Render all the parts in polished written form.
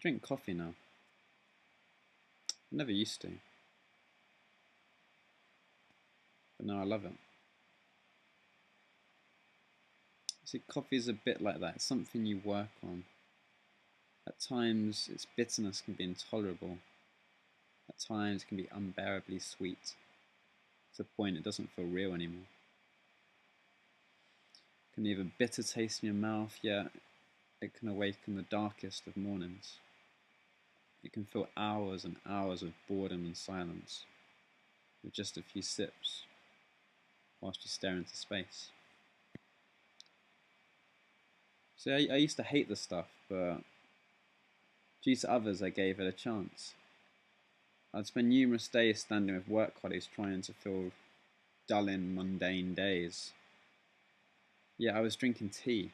drink coffee now. I never used to, but now I love it. See, coffee is a bit like that. It's something you work on. At times, its bitterness can be intolerable. At times, it can be unbearably sweet, to the point it doesn't feel real anymore. It can leave a bitter taste in your mouth, yet it can awaken the darkest of mornings. You can fill hours and hours of boredom and silence with just a few sips whilst you stare into space. So I used to hate the stuff, but due to others I gave it a chance. I'd spend numerous days standing with work colleagues trying to fill dull and mundane days. Yet I was drinking tea.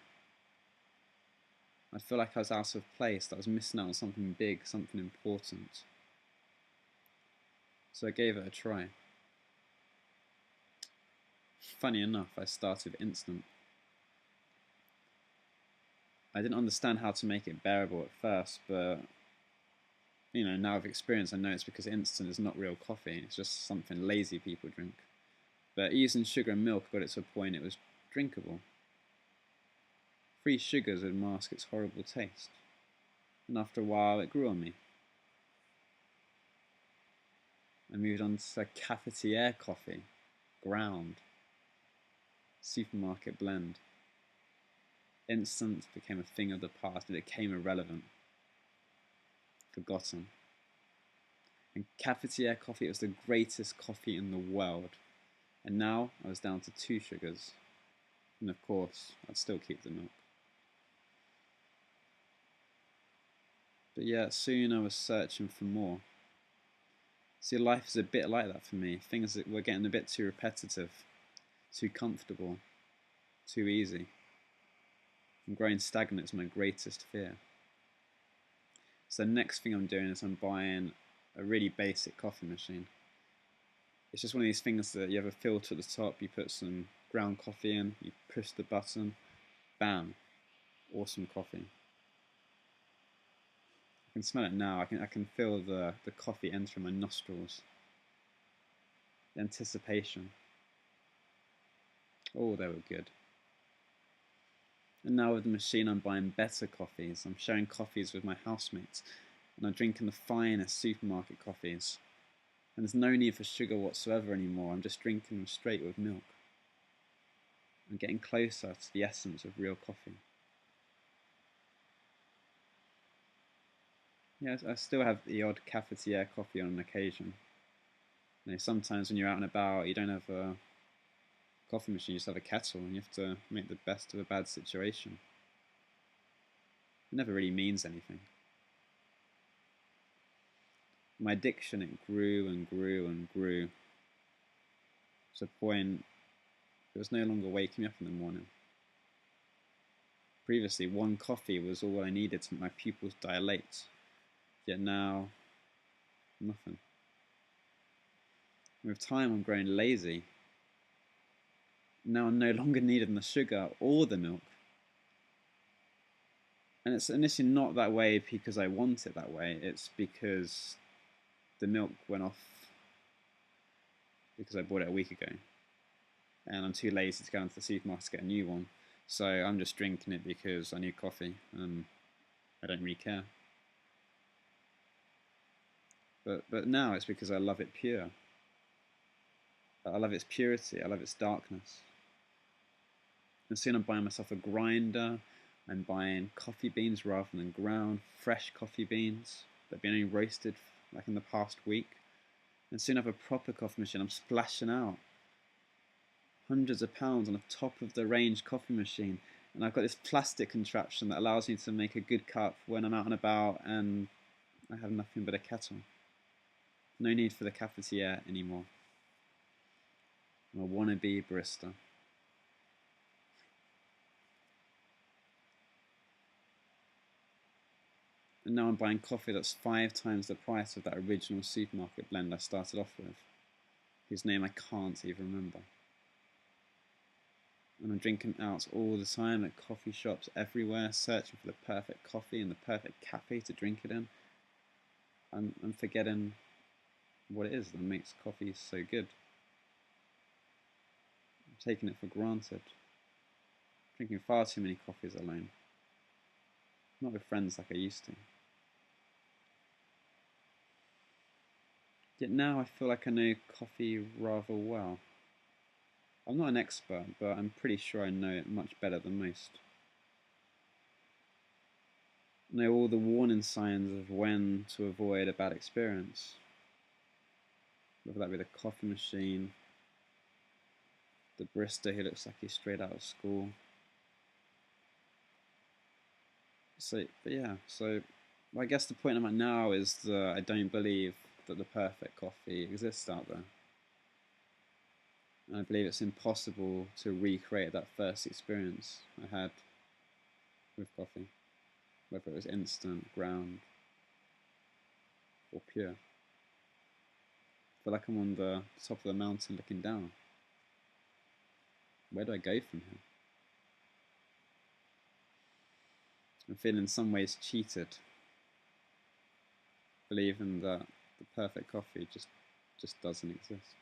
I'd feel like I was out of place, that I was missing out on something big, something important. So I gave it a try. Funny enough, I started with instant. I didn't understand how to make it bearable at first, but now with experience I know it's because instant is not real coffee, it's just something lazy people drink. But using sugar and milk got it to a point it was drinkable. Free sugars would mask its horrible taste, and after a while it grew on me. I moved on to cafetiere coffee, ground, supermarket blend. Instant became a thing of the past, it became irrelevant, forgotten. And cafetiere coffee, it was the greatest coffee in the world. And now I was down to 2 sugars. And of course, I'd still keep the milk. But yeah, soon I was searching for more. See, life is a bit like that for me. Things that were getting a bit too repetitive, too comfortable, too easy. And growing stagnant is my greatest fear. So the next thing I'm doing is I'm buying a really basic coffee machine. It's just one of these things that you have a filter at the top, you put some ground coffee in, you push the button, bam, awesome coffee. I can smell it now, I can feel the coffee entering my nostrils. The anticipation. Oh, they were good. And now with the machine I'm buying better coffees. I'm sharing coffees with my housemates, and I'm drinking the finest supermarket coffees. And there's no need for sugar whatsoever anymore, I'm just drinking them straight with milk. I'm getting closer to the essence of real coffee. Yeah, I still have the odd cafetiere coffee on occasion. Sometimes when you're out and about, you don't have a coffee machine, you just have a kettle, and you have to make the best of a bad situation. It never really means anything. My addiction, it grew and grew and grew to the point it was no longer waking me up in the morning. Previously, one coffee was all I needed to make my pupils dilate, yet now, nothing. And with time, I'm growing lazy. Now I'm no longer needing the sugar or the milk. And it's initially not that way because I want it that way, it's because the milk went off because I bought it a week ago. And I'm too lazy to go into the supermarket to get a new one. So I'm just drinking it because I need coffee and I don't really care. But now it's because I love it pure. I love its purity, I love its darkness. And soon I'm buying myself a grinder. I'm buying coffee beans rather than ground, fresh coffee beans that have been only roasted like in the past week. And soon I have a proper coffee machine. I'm splashing out hundreds of pounds on a top of the range coffee machine. And I've got this plastic contraption that allows me to make a good cup when I'm out and about and I have nothing but a kettle. No need for the cafetiere anymore. I'm a wannabe barista. And now I'm buying coffee that's 5 times the price of that original supermarket blend I started off with, whose name I can't even remember. And I'm drinking out all the time at coffee shops everywhere, searching for the perfect coffee and the perfect cafe to drink it in. I'm forgetting what it is that makes coffee so good. I'm taking it for granted. Drinking far too many coffees alone. Not with friends like I used to. Yet now I feel like I know coffee rather well. I'm not an expert, but I'm pretty sure I know it much better than most. I know all the warning signs of when to avoid a bad experience. Whether that be the coffee machine, the barista who looks like he's straight out of school. So I guess the point I'm at now is that I don't believe that the perfect coffee exists out there. And I believe it's impossible to recreate that first experience I had with coffee, whether it was instant, ground, or pure. I feel like I'm on the top of the mountain looking down. Where do I go from here? I'm feeling in some ways cheated, believing that the perfect coffee just doesn't exist.